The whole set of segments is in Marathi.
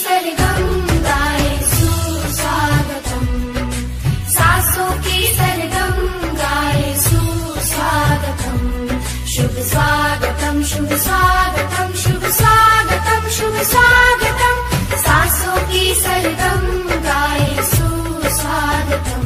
सरगम गाए सुस्वागतम, सासों की सरगम गाए सुस्वागतम, शुभ स्वागतम शुभ स्वागतम शुभ स्वागतम शुभ स्वागतम, सासों की सरगम गाए सुस्वागतम।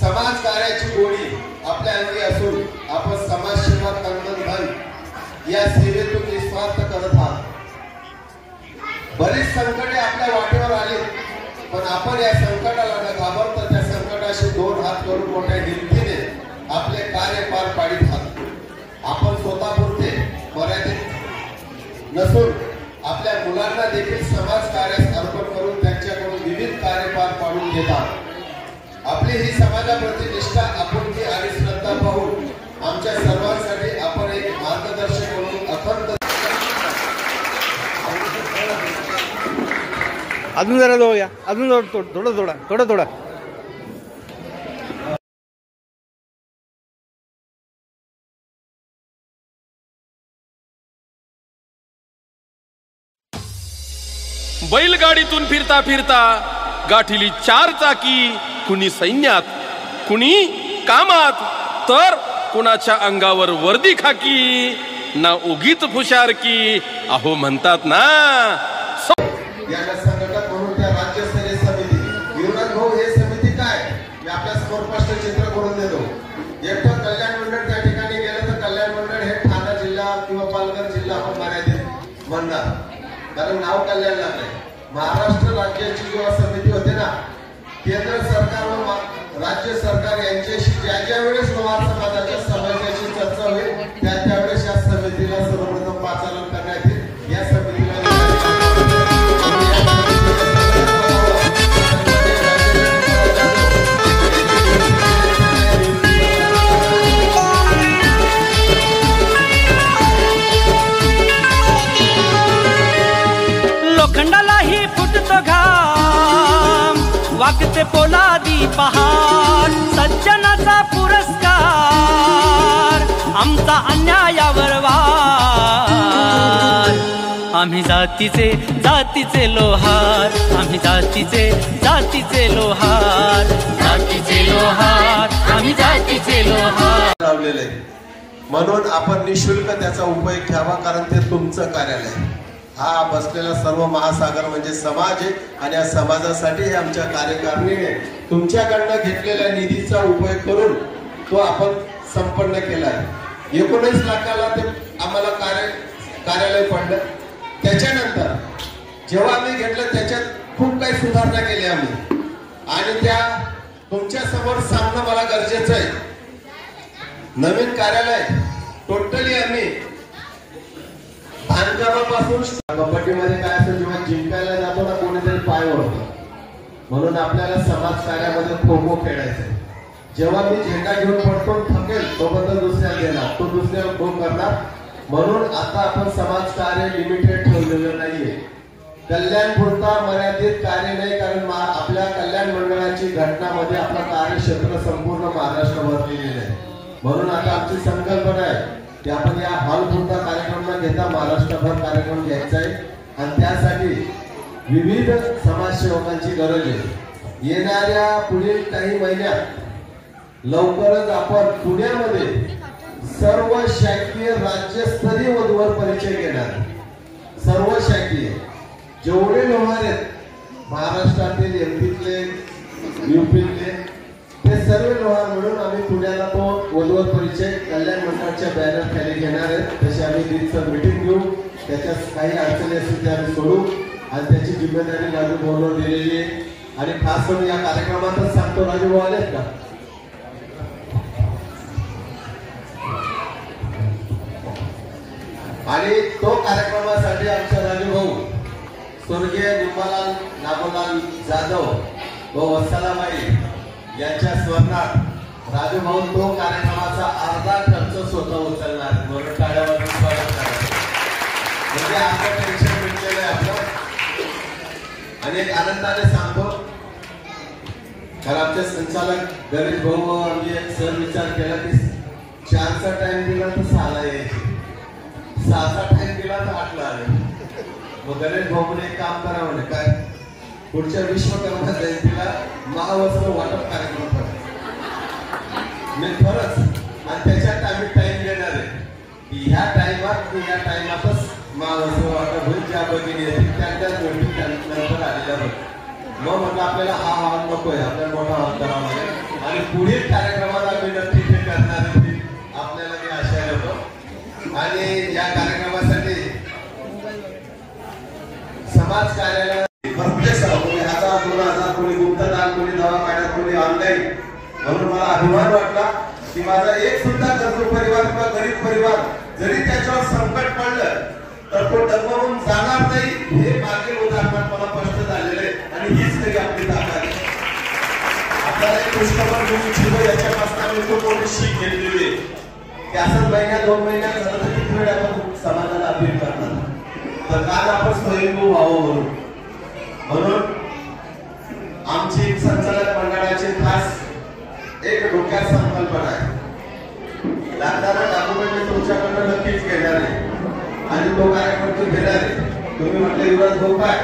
समाज कार्याची गोडी आपल्या अंगी असून आपण समाजसेवा तन या सेवेतून निस्वार्थ करत आहात। बरीच संकटे आपल्या वाटेवर आली, पण आपण या संकटाला न घाबरता त्या संकटाशी दोन हात करून मोठ्या हिमतीने आपले कार्य पार पाडित आहात। आपण स्वतःपुरते मर्यादित नसून आपल्या मुलांना देखील समाज कार्यास अर्पण करून त्यांच्याकडून विविध कार्य पार पाडून घेतात। आपली ही समाजाप्रती निष्ठा, आपुलकी आणि श्रद्धा पाहून आमच्या सर्वांसाठी आपण एक मार्गदर्शक म्हणून अखंड। अजून जरा जवळ या, अजून थोडं बैलगाडीतून फिरता फिरता गाठीली चार चाकी, कुणी सैन्यात कुणी कामात, तर कुणाच्या अंगावर वर्दी खाकी, ना उगीच फुशारकी, अहो म्हणतात ना। या संघटक म्हणून त्या राज्यस्तरीय समिती विरोध भाऊ हे समिती काय मी आपल्या समोर स्पष्ट चित्र करून देतो। एकटं कल्याण मंडळ त्या ठिकाणी गेलं तर कल्याण मंडळ हे ठाणे जिल्हा किंवा पालघर जिल्हा आपण मर्यादित म्हणणार, कारण नाव कल्याण लागलंय। महाराष्ट्र राज्याची जेव्हा समिती होते ना, केंद्र सरकार व राज्य सरकार यांच्याशी ज्या वेळेस लोहार समाजाच्या समस्याची चर्चा होईल त्यावेळेस या समितीला सर्वप्रथम पाचारण करण्यात येईल। या समितीला लोखंडालाही फुटतो घाम, वागते पोलादी पहाड, सज्जनाचा पुरस्कार, आमचा अन्यायावर वार। आम्ही जातीचे लोहार, आम्ही जातीचे लोहार, आम्ही जातीचे लोहार लावलेले, म्हणून आपण निशुल्क त्याचा उपयोग घ्यावा, कारण ते तुमचं कार्यालय। हा बसलेला सर्व महासागर म्हणजे समाज आहे आणि या समाजासाठी हे आमच्या कार्यकारिणीने तुमच्याकडनं घेतलेल्या निधीचा उपयोग करून तो आपण संपन्न केला आहे। 19 लाखाला ते आम्हाला कार्यालय पडलं। त्याच्यानंतर जेव्हा आम्ही घेतलं त्याच्यात खूप काही सुधारणा केली आम्ही, आणि त्या तुमच्या समोर सांगणं मला गरजेचं आहे। नवीन कार्यालय टोटली आम्ही बांधकामापासून, कबड्डीमध्ये काय असतं जेव्हा जिंकायला जातो ना कोणीतरी पाय ओढतो, म्हणून आपल्याला समाज कार्यामध्ये खो खो खेळायचं। जेव्हा मी झेंडा घेऊन पडतो थकेल तोपर्यंत दुसऱ्याला देणार, तो दुसऱ्याला खो करणार, म्हणून आता आपण समाज कार्य लिमिटेड ठेवलेलं नाहीये। कल्याणपुरता मर्यादित कार्य नाही, कारण आपल्या कल्याण मंडळाची घटनामध्ये आपलं कार्यक्षेत्र संपूर्ण महाराष्ट्रभर भरलेलं आहे। म्हणून आता आमची संकल्पना आहे की आपण या हॉलपुरता कार्यक्रम न घेता महाराष्ट्रभर कार्यक्रम घ्यायचा आहे, आणि त्यासाठी विविध समाजसेवकांची गरज आहे। येणाऱ्या पुढील काही महिन्यात लवकरच आपण पुण्यामध्ये सर्व शासकीय राज्यस्तरीय वधूवर परिचय घेणार, सर्व शाखीय जेवढे व्यवहार आहेत महाराष्ट्रातील एमपीतले यूपीतले ते सर्व व्यवहार म्हणून आम्ही पुण्याला तो वधूवर परिचय कल्याण मंडळाच्या बॅनर खाली घेणार आहेत. तशी आम्ही दिवसात मीटिंग घेऊ, त्याच्यात काही अडचणी असतील ते आम्ही सोडू आणि त्याची जिम्मेदारी राजू भाऊवर दिलेली आहे. आणि खास करून या कार्यक्रमातच सांगतो, राजू भाऊ आलेत का? आणि तो कार्यक्रमासाठी आमचा राजू भाऊ स्वर्गीय निर्मलाल नागोलाल जाधव व वत्सलाबाई यांच्या स्मरणात राजू भाऊ तो कार्यक्रमाचा अर्धा खर्च स्वतः उचलणार म्हणून टाळ्यावर स्वागत करायचं. म्हणजे आपलं टेन्शन मिटलेलं आहे आपलं. आणि एक आनंदाने सांगतो, कारण आमचे संचालक गणेश भाऊ आम्ही एक सर विचार केला की 4चा टाइम दिला तर 6ला यायचे, 6चा टाइम दिला तर 8ला आले. मग गणेश भाऊ म्हणे एक काम करा म्हणे, काय पुढच्या विश्वकर्मा जयंतीला महावस्त्र वाटप कार्यक्रम करा. मी खरंच आणि त्याच्यात आम्ही टाइम देणार आहे की ह्या टाइमात या टाइमातच महावस्त्र वाटप होईल. ज्या भगिनी येतील त्यांच्याच गोष्टी त्यानंतर आलेल्या होत. मग म्हटलं आपल्याला हा हॉल नकोय, आपल्याला मोठा हॉल करावा लागेल आणि पुढील कार्यक्रमात आम्ही नक्की ते करणार आहे आपल्याला मी आशा होतो. आणि या कार्यक्रमासाठी समाज कार्यालय प्रत्येक कोणी 1000 2000 कोणी गुप्तदान कोणी दवाखान्यात कोणी ऑनलाईन, म्हणून मला अभिमान वाटला की माझा एक सुद्धा गरजू परिवार किंवा गरीब परिवार जरी त्याच्यावर संकट पडलं तर तो डगमगून जाणार नाही. हे मागील उदाहरणात मला स्पष्ट झालेलं आहे आणि हीच तरी आपली ताकद आहे. आपल्याला एक पुष्कळ गुरु याच्यापासून आम्ही खूप मोठी शीख घेतलेली आहे की असंच महिन्या 2 महिन्यात झालं तर किती वेळ आपण समाजाला अपील करणार. तर काल आपण स्वयंभू व्हावं म्हणून आमची संचालक मंडळाची खास एक डोक्यात संकल्पना आहे. लागणारा डॉक्युमेंट तुमच्याकडनं नक्कीच घेणार आहे आणि तो कार्यक्रम घेणार आहे. तुम्ही म्हटलं युवराज भाऊ काय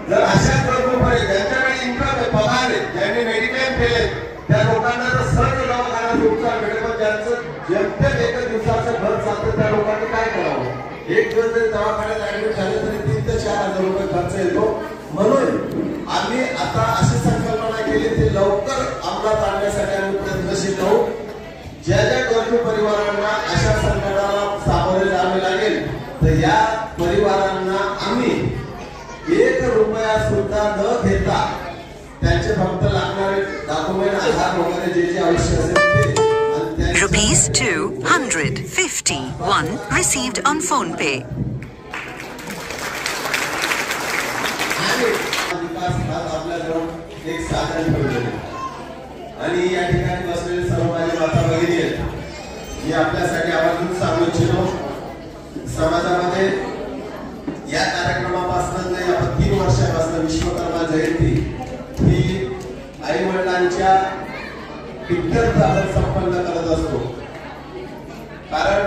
जर अशाच प्रकारे ज्यांच्याकडे इन्कम आहे, पगार आहे, ज्यांनी मेडिक्लेम केले त्या लोकांना जर सहज दवाखान्यात उपचार मिळेल, पण ज्यांचं जेमतेम 1 दिवसाचं घर चालतं त्या लोकांनी काय करावं? एक दिवस जरी दवाखान्यात ऍडमिट झाले तरी 3 ते 4,000 रुपये खर्च येतो. म्हणून आम्ही आता अशी संकल्पना केली ते लवकर अंमलात आणण्यासाठी आम्ही प्रयत्नशील राहू. ज्या ज्या गरजू परिवारांना अशा संकटाला सामोरे जावे लागेल तर या परिवारांना आम्ही 1 रुपया सुद्धा न घेता त्यांचे फक्त लागणारे डॉक्युमेंट आधार वगैरे जे जे आवश्यक असेल ते Rupees 251 received on phone pay. आपल्याजवळ एक साधन ठेवलेले आणि या ठिकाणी बसलेले सर्व माझे माता भगिनी आहेत. मी आपल्यासाठी आवर्जून सांगू इच्छितो, समाजामध्ये या कार्यक्रमापासून नाही आपण 3 वर्षापासून विश्वकर्मा जयंती ही आई वडिलांच्या इत्यर्थ आपण संपन्न करत असतो. कारण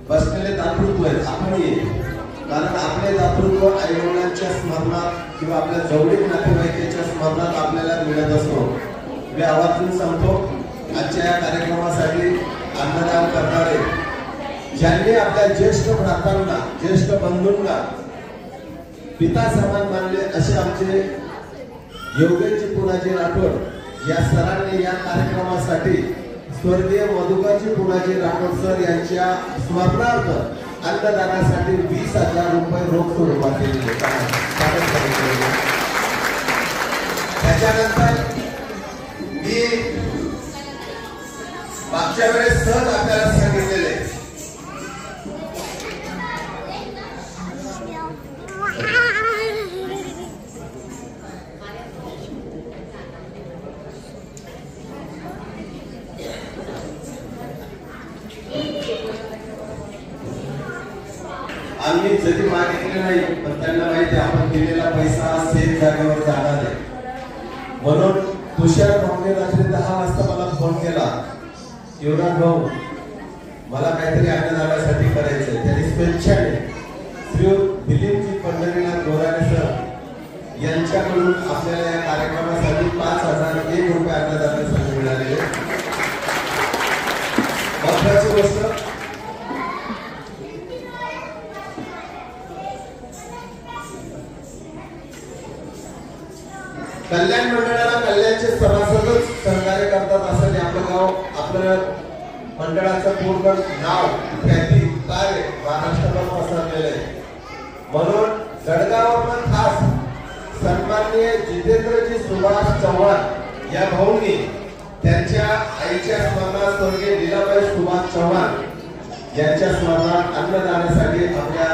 बसलेले दातृत्व आहेत आपणही, कारण आपले दातृत्व आई वडिलांच्या स्मरणात किंवा आपल्या जवळीक नातेवाईकाच्या स्मरणात आपल्याला मिळत असतो. मी आवर्जून सांगतो, आजच्या या कार्यक्रमासाठी अन्नदान करणारे ज्यांनी आपल्या ज्येष्ठ भ्रातांना ज्येष्ठ बंधूंना पिता समान मानले असे आमचे योगेशजी पुनाजी राठोड या सरांनी या कार्यक्रमासाठी स्वर्गीय मधुकरजी पुनाजी राठोड सर यांच्या स्मरणार्थ अन्नदानासाठी 20,000 रुपये रोख स्वरूपात दिले. त्याच्यानंतर मी मागच्या वेळेस सहज आपल्याला सांगितलेले आम्ही जरी मागितले नाही पण त्यांना माहिती आपण दिलेला पैसा सेफ जागेवर जाणार आहे. म्हणून तुषार भाऊने रात्री 10 वाजता मला फोन केला, युवराज भाऊ मला काहीतरी अन्नदानासाठी करायचंय. त्यांनी स्वेच्छाने श्री दिलीपजी पंढरीनाथ गोराणे सर यांच्याकडून आपल्याला या कार्यक्रमासाठी 5,001 रुपये अन्नदानासाठी मिळालेले. महत्वाची गोष्ट कल्याण मंडळाला कल्याणचे सभासदच सहकार्य करतात असं आपलं गाव आपलं मंडळाचं पूर्ण नाव ख्याती कार्य महाराष्ट्राला पसरलेलं आहे. म्हणून जळगाववरून खास सन्माननीय जितेंद्रजी सुभाष चव्हाण या भाऊंनी त्यांच्या आईच्या स्मरणात स्वर्गीय लीलाबाई सुभाष चव्हाण यांच्या स्मरणात अन्नदानासाठी आपल्या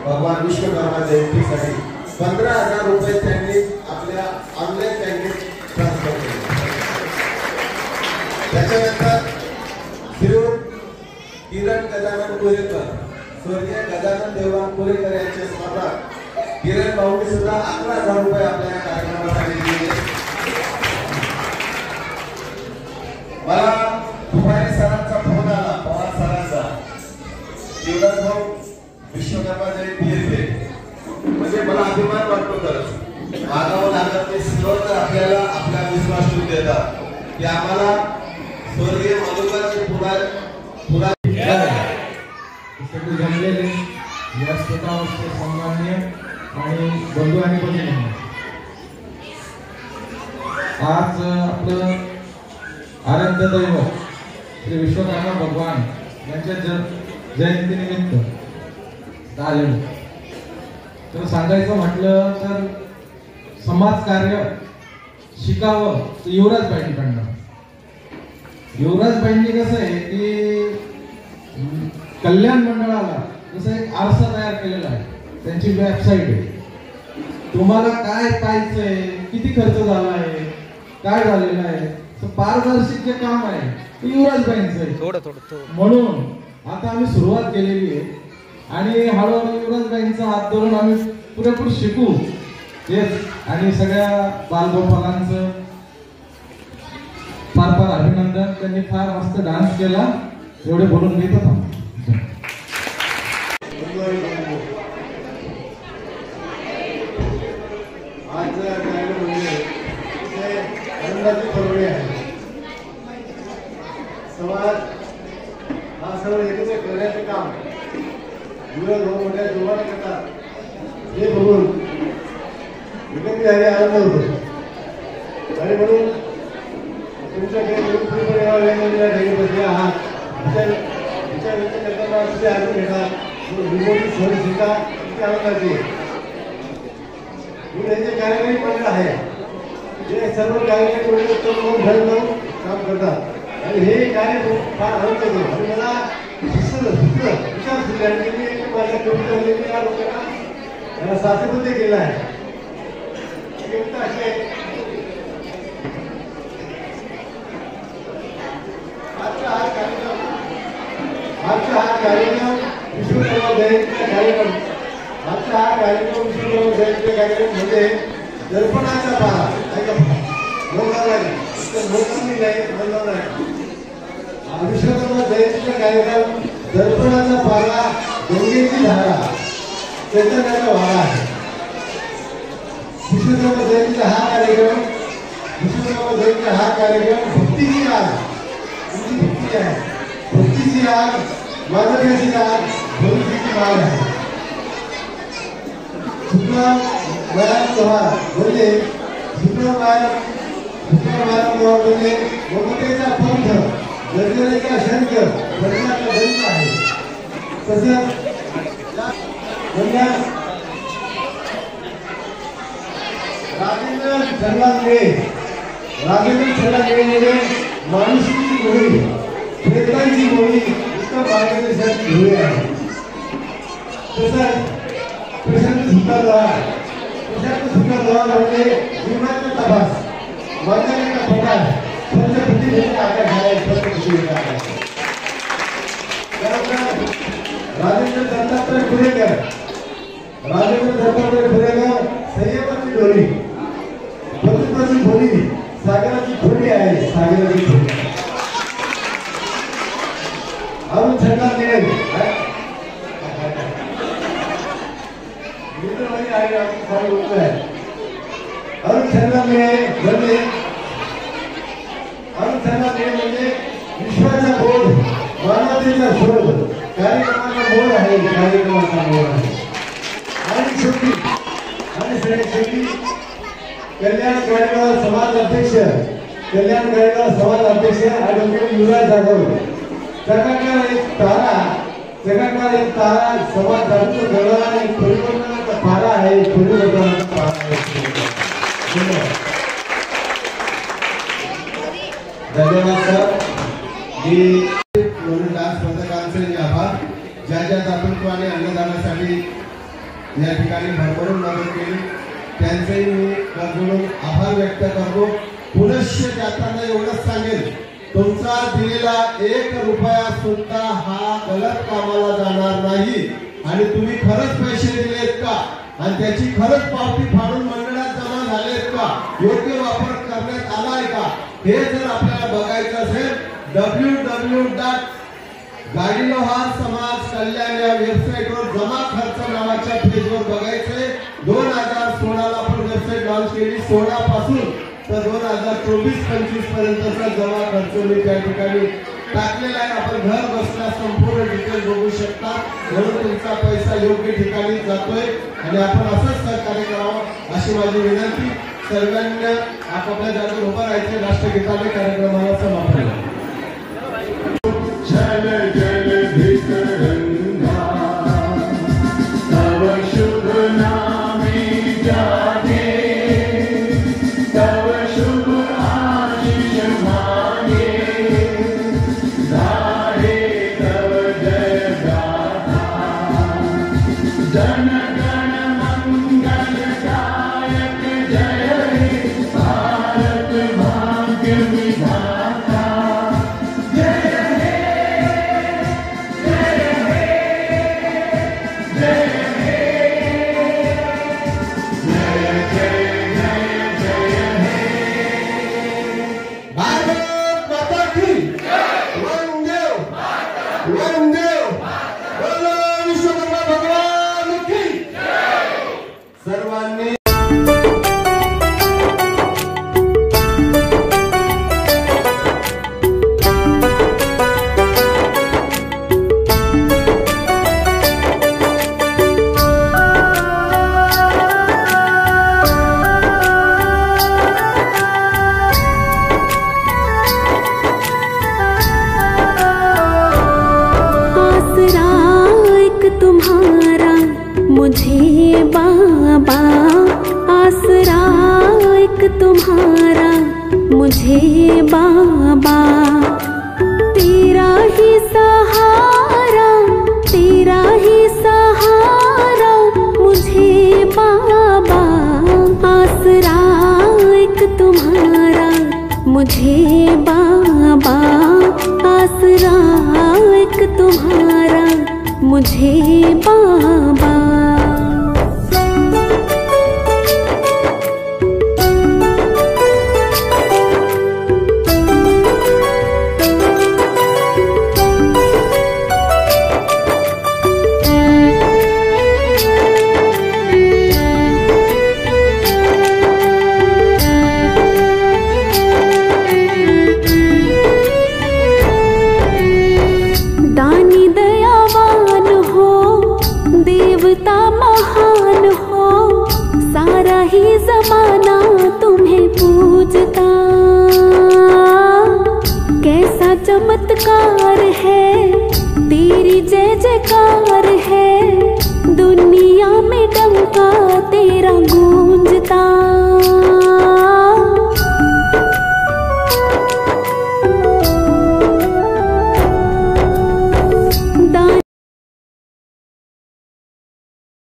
भगवान विश्वकर्मा जयंतीसाठी 15,000 रुपये त्यांनी आपल्या ऑनलाईन बँकेत ट्रान्सफर केले. त्याच्यानंतर किरण गजानन कोरेकर स्वर्गीय गजानन देवराम कोरेकर यांच्या स्मरणात किरण भाऊंनी सुद्धा 11,000 रुपये आपल्या कार्यक्रमासाठी दिले. मला दुपारी सरांचा फोन आला, पवार सरांचा, शिवराज भाऊ विश्वकर्मा जयंती येते, म्हणजे मला अभिमान वाटतो. खरंच मागावं लागत ते सर्व आपल्याला आपला विश्वास ठेवून देतात की आम्हाला स्वर्गीय मधुकरचे जमलेले या स्वतःवरचे सन्माननीय आणि बंधू आणि भगिनी, आज आपलं आराध्य दैवत श्री विश्वकर्मा भगवान यांच्या जयंतीनिमित्त आलेलो. तर सांगायचं म्हटलं तर समाजकार्य शिकावं तर युवराजबाईंकडनं. युवराजबाईंनी कसं आहे की कल्याण मंडळाला जसं एक आरसा तयार केलेला आहे, त्यांची वेबसाईट आहे. तुम्हाला काय पाहायचंय, किती खर्च झाला आहे, काय झालेलं आहे, पारदर्शक जे काम आहे ते युवराजबाईंचं आहे. म्हणून आता आम्ही सुरुवात केलेली आहे आणि हळूहळू युवराजबाईंचा हात धरून आम्ही पुरेपूर शिकू. तेच आणि सगळ्या बालगोपालांचं फार फार अभिनंदन. त्यांनी फार मस्त डान्स केला. एवढे बोलून मी तर आज आनंदाची पर्वणी आहे. समाज हा सर्व एकत्र करण्याचे काम मोठ्या जोराने करतात हे बघून विकत आनंद होतो. आणि म्हणून तुमच्याकडे बसले आहात, विचार व्यक्त करताना तुझे आनंद घेतात, रिमोटली सहल शिका तुमच्या आनंदाचे. मी त्यांचे कार्यकारी मंडळ आहे, जे सर्व कार्यकारी मंडळ काम करतात आणि हे कार्य फार आनंद होतो. आणि मला विचार सुचले माझ्या कविता या लोकांना याला साथीबद्ध केला आहे. आजचा हा कार्यक्रम विश्वकर्मा जयंतीचा कार्यक्रम विश्वकर्मा कार्यक्रम म्हणजे दर्पणाचा पारा विश्वकर्मा जयंतीचा कार्यक्रम दर्पणाचा पारा, गंगेची धारा, चैतन्याचा वारा आहे. विश्वकर्मा जयंतीचा हा कार्यक्रम भक्तीची आग, तुमची भक्ती आहे, भक्तीची आग, मानवतेची आग, भक्तीची माग आहे. सुप्रम व्यायाम चव्हाण म्हणजे म्हणजे ममतेचा पंथ, गर्जनेचा शंख, वर्णाचा दंत आहे. तसंच राजेंद्र छलांगे माणुसकीची गोळी, प्रेतांची गोळी इतकं मार्गदर्शनाची गोळी आहे. तसंच प्रशांत सुद्धा म्हणजे जीवनाचा तपास, मानवाचा प्रकाश, पंचप्रतिभेचा आकार घालायचा राजेंद्र दत्तात्रय पुरेकर संयमाची डोली, बंधुत्वाची खोली, सागराची खोली आहे, सागराची खोली. अरुण छंदा मिळेल म्हणजे विश्वाचा बोध, मानवतेचा शोध, कार्यक्रमाचा मोड आहे, कार्यक्रमाचा मोड आहे. आणि शेवटी कल्याण गाडीवाला समाज अध्यक्ष ॲडव्होकेट युवराज जाधव. जगाकार एक तारा समाज जागृत करणारा एक परिवर्तनाचा पारा आहे. धन्यवाद सर. म्हणून डान्स पथकांचे आभार. ज्या दातृत्वाने अन्नदानासाठी या ठिकाणी भरभरून मदत केली त्यांचेही मी करजोडून आभार व्यक्त करतो. पुनश्च जाताना एवढंच सांगेल, तुमचा दिलेला 1 रुपया सुद्धा हा गलत कामाला जाणार नाही आणि तुम्ही खरंच पैसे दिलेत का आणि त्याची खरंच पावती फाडून मंडळात जमा झालेत का, योग्य वापर करण्यात आलाय का, हे जर आपल्याला बघायचं असेल www. गाडीलोहार समाज कल्याण या वेबसाईटवर जमा खर्च नावाच्या पेजवर बघायचे. 2016ला आपण वेबसाईट लॉन्च केली. 16 पासून तर 2024-25 पर्यंतचा जमा खर्च मी त्या ठिकाणी टाकलेला आहे. आपण घर बसल्या संपूर्ण डिटेल बघू शकता. म्हणून तुमचा पैसा योग्य ठिकाणी जातोय आणि आपण असंच सहकार्य करावं अशी माझी विनंती. सर्वांनी आपापल्या जागेवर उभं राहायचे. राष्ट्रगीताने कार्यक्रमाला समापन. मुझे बाबा आसरा एक तुम्हारा, मुझे बाबा तेरा ही सहारा, तेरा ही सहारा, मुझे बाबा आसरा एक तुम्हारा, मुझे बाबा आसरा एक तुम्हारा, मुझे बाबा। दानी दयावान हो, देवता महान हो, सारा ही जमाना तुम्हें पूजता। कैसा चमत्कार है, तेरी जय जयकार है, दुनिया में डंका तेरा गूंजता।